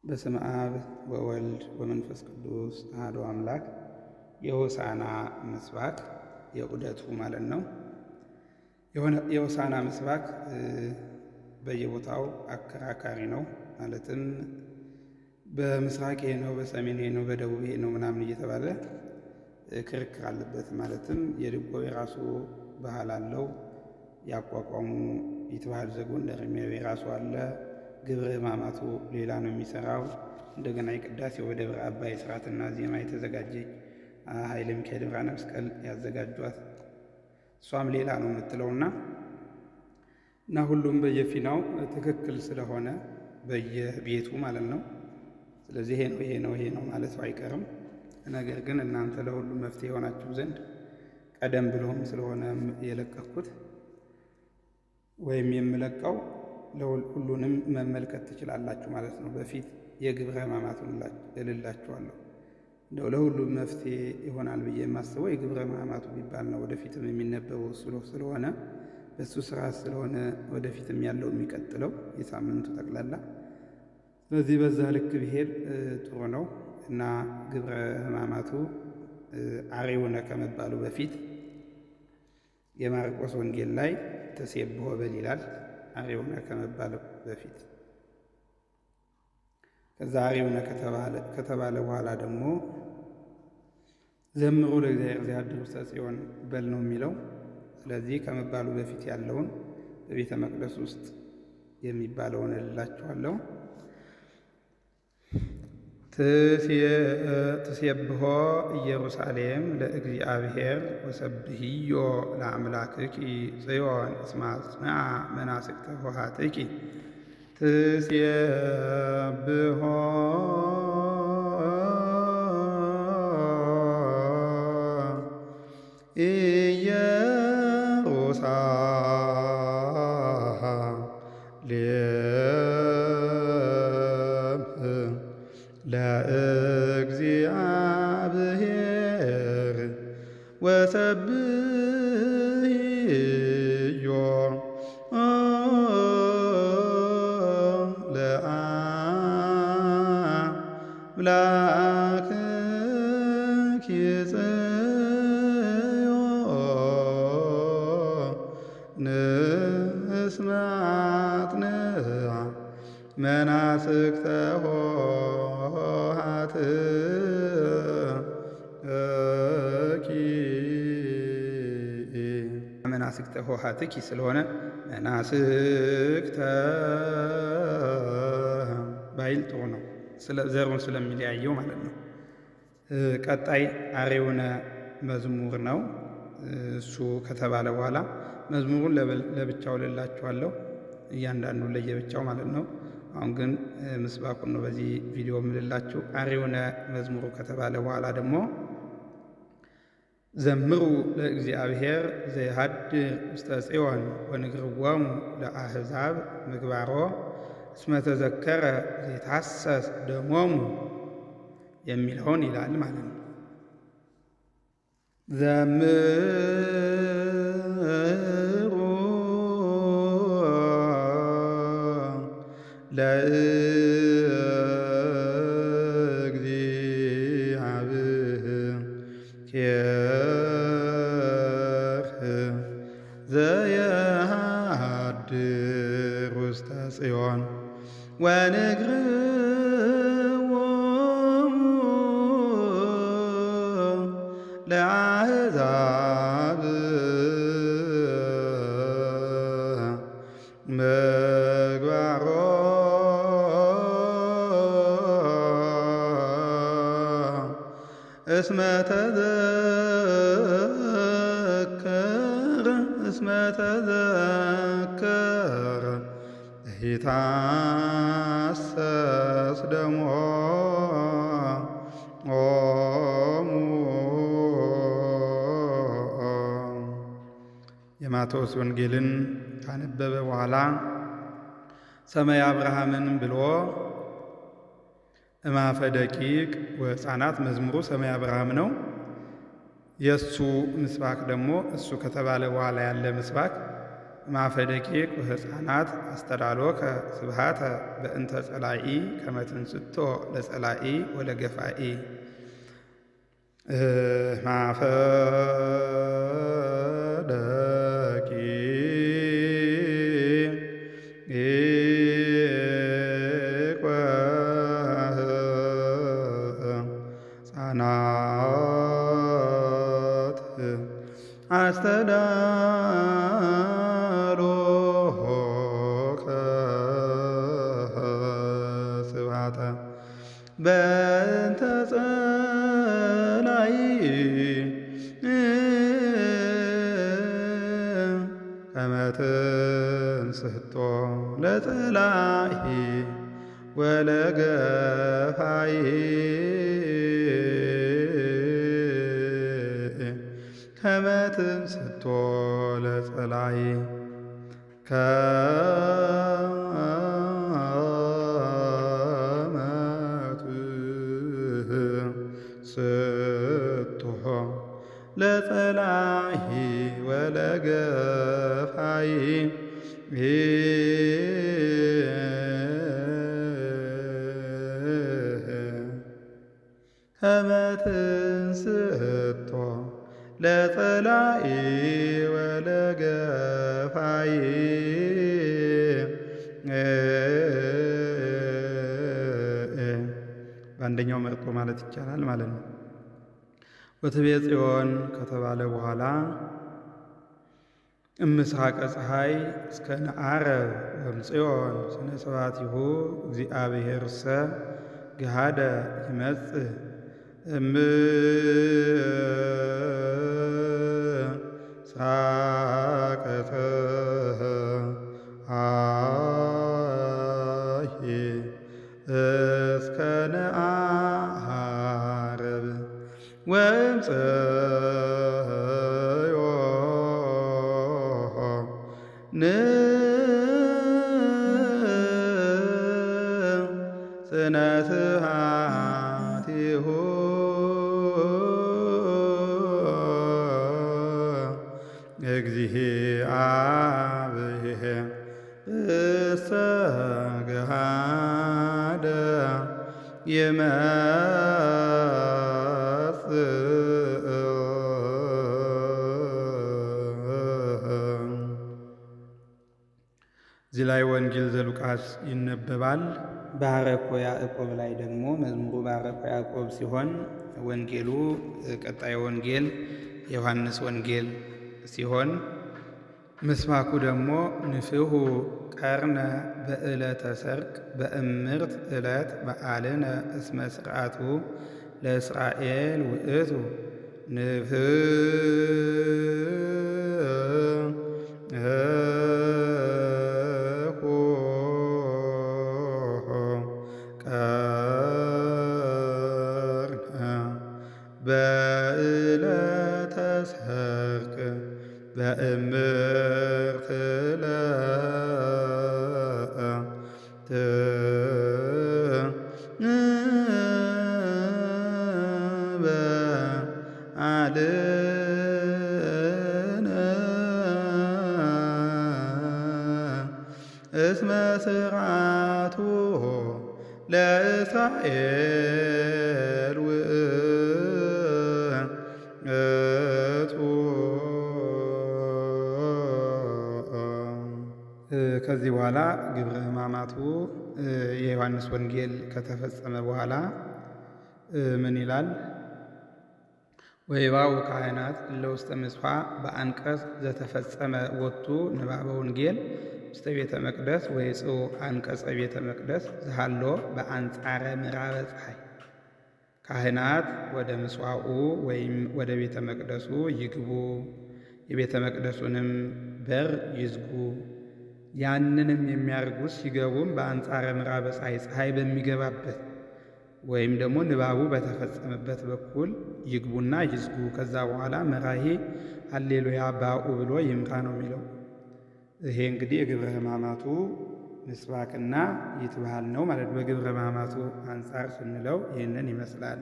በስመ አብ ወወልድ ወመንፈስ ቅዱስ አሐዱ አምላክ። የሆሳዕና ምስባክ የዑደቱ ማለት ነው። የሆሳዕና ምስባክ በየቦታው አከራካሪ ነው። ማለትም በምስራቅ ይሄ ነው፣ በሰሜን ይሄ ነው፣ በደቡብ ይሄ ነው ምናምን እየተባለ ክርክር አለበት። ማለትም የድጓ የራሱ ባህል አለው። ያቋቋሙ ይትባህል ዘጎንደር የሚለው የራሱ አለ። ግብረ ሕማማቱ ሌላ ነው የሚሰራው። እንደገና የቅዳሴው በደብረ አባይ ስርዓትና ዜማ የተዘጋጀች ኃይለ ሚካኤል ብርሃነ መስቀል ያዘጋጇት እሷም ሌላ ነው የምትለውና ሁሉም በየፊናው ትክክል ስለሆነ በየቤቱ ማለት ነው። ስለዚህ ይሄ ነው ማለት አይቀርም። ነገር ግን እናንተ ለሁሉም መፍትሄ የሆናችሁ ዘንድ ቀደም ብሎም ስለሆነ የለቀኩት ወይም የምለቀው ሁሉንም መመልከት ትችላላችሁ ማለት ነው። በፊት የግብረ ሕማማቱን እልላችኋለሁ። እንደው ለሁሉም መፍትሄ ይሆናል ብዬ የማስበው የግብረ ሕማማቱ ቢባል ነው። ወደፊትም የሚነበበው ስለሆነ በሱ ስርዓት ስለሆነ ወደፊትም ያለው የሚቀጥለው የሳምንቱ ጠቅላላ። ስለዚህ በዛ ልክ ብሄድ ጥሩ ነው እና ግብረ ሕማማቱ አርዮነ ከመባሉ በፊት የማርቆስ ወንጌል ላይ ተሴብሖ በል ይላል። አርዮነ ከመባሉ በፊት ከዛ አርዮነ ከተባለ በኋላ ደግሞ ዘምሩ ለእግዚአብሔር ዘያድኅ ውስተ ጽዮን በል ነው የሚለው። ስለዚህ ከመባሉ በፊት ያለውን በቤተ መቅደስ ውስጥ የሚባለውን እልላችኋለሁ። ትሴብሖ ኢየሩሳሌም ለእግዚአብሔር ወሰብሕዮ ለአምላክኪ ጽዮን እስመ አጽንዓ መናስክተ ኆኃትኪ። ትሴብሖ ለእግዚአብሔር ወሰብሕዮ ለአምላክኪ ጽዮን እስመ አጽንዓ መናስክተ መናስክተ ኆኃትኪ ስለሆነ መናስክተ ባይል ጥሩ ነው፣ ዘሩን ስለሚለያየው ማለት ነው። ቀጣይ አርዮነ መዝሙር ነው። እሱ ከተባለ በኋላ መዝሙሩን ለብቻው ልላችኋለሁ፣ እያንዳንዱ ለየብቻው ማለት ነው። አሁን ግን ምስባኩን ነው በዚህ ቪዲዮ የምልላችሁ። አርዮነ መዝሙሩ ከተባለ በኋላ ደግሞ ዘምሩ ለእግዚአብሔር ዘያድኅ ውስተ ጽዮን ወንግርዎሙ ለአሕዛብ ምግባሮ እስመ ተዘከረ ዘይትሐሰስ ደሞሙ የሚለውን ይላል ማለት ነው። ዘምሩ ለእግዚአብሔር ዘያድኅ ውስተ ጽዮን ወንግርዎሙ ለአሕዛብ ምግባሮ እስመ ተዘከረ ዘይትሐሰስ ደሞሙ። የማቴዎስ ወንጌልን ካነበበ በኋላ ሰማየ አብርሃምን ብሎ እምአፈ ደቂቅ ወሕፃናት መዝሙሩ ሰማየ አብርሃም ነው። የእሱ ምስባክ ደግሞ እሱ ከተባለ በኋላ ያለ ምስባክ ማፈ ደቂቅ ወሕፃናት አስተዳሎከ ስብሃተ በእንተ ጸላኢ ከመ ትንሥቶ ለጸላኢ ወለገፋኢ ማፈ ደቂቅ ወሕፃናት አስተዳሎከ ስብሃተ በእንተ ጸላኢ ከመ ትንሥቶ ለጸላኢ ወለገፋኢ ከመ ትንሥቶ ለጸላኢ ከመ ትንሥቶ ለጸላኢ ወለገፋኢ ከመ ትንሥቶ ለጸላኢ ወለገፋኢ በአንደኛው መርጦ ማለት ይቻላል ማለት ነው። ወትቤ ጽዮን ከተባለ በኋላ እምስራቀ ፀሐይ እስከ ነዓረብ ወእምጽዮን ስነ ስብሐቲሁ እግዚአብሔርሰ ገሃደ ይመጽእ ምስራቀ ፀሐይ እስከ ነዓረብ ወእምጽዮን ስነ ስብሐቲሁ እግዚአብሔር እሰ ገሃደ ይመጽእ እዚህ ላይ ወንጌል ዘሉቃስ ይነበባል። ባረኮ ያዕቆብ ላይ ደግሞ መዝሙሩ ባረኮ ያዕቆብ ሲሆን ወንጌሉ ቀጣይ ወንጌል የዮሐንስ ወንጌል ሲሆን ምስባኩ ደግሞ ንፍሑ ቀርነ በዕለተ ሰርቅ በእምርት ዕለት በዓልነ እስመ ስርዓቱ ለእስራኤል ውእቱ ንፍሑ ቀርነ በዕለተ ሰርቅ በእምርት ዕለት በዓልነ እስመ ስርዓቱ ለእስራኤል ውእቱ። ከዚህ በኋላ ግብረ ሕማማቱ የዮሐንስ ወንጌል ከተፈጸመ በኋላ ምን ይላል? ወይባው ካህናት እለ ውስተ ምጽዋ በአንቀጽ ዘተፈጸመ ወቱ ንባበ ወንጌል ውስተ ቤተ መቅደስ ወይጽኡ አንቀጸ ቤተ መቅደስ ዝሃሎ በአንጻረ ምዕራበ ፀሐይ። ካህናት ወደ ምጽዋኡ ወይም ወደ ቤተ መቅደሱ ይግቡ፣ የቤተ መቅደሱንም በር ይዝጉ። ያንንም የሚያርጉት ሲገቡም በአንጻረ ምዕራበ ፀሐይ ፀሐይ በሚገባበት ወይም ደግሞ ንባቡ በተፈጸመበት በኩል ይግቡና ይዝጉ። ከዛ በኋላ መራሂ ሃሌሉያ ባኡ ብሎ ይምራ ነው የሚለው። ይሄ እንግዲህ የግብረ ሕማማቱ ምስባክና ይትበሃል ነው ማለት። በግብረ ሕማማቱ አንጻር ስንለው ይህንን ይመስላል።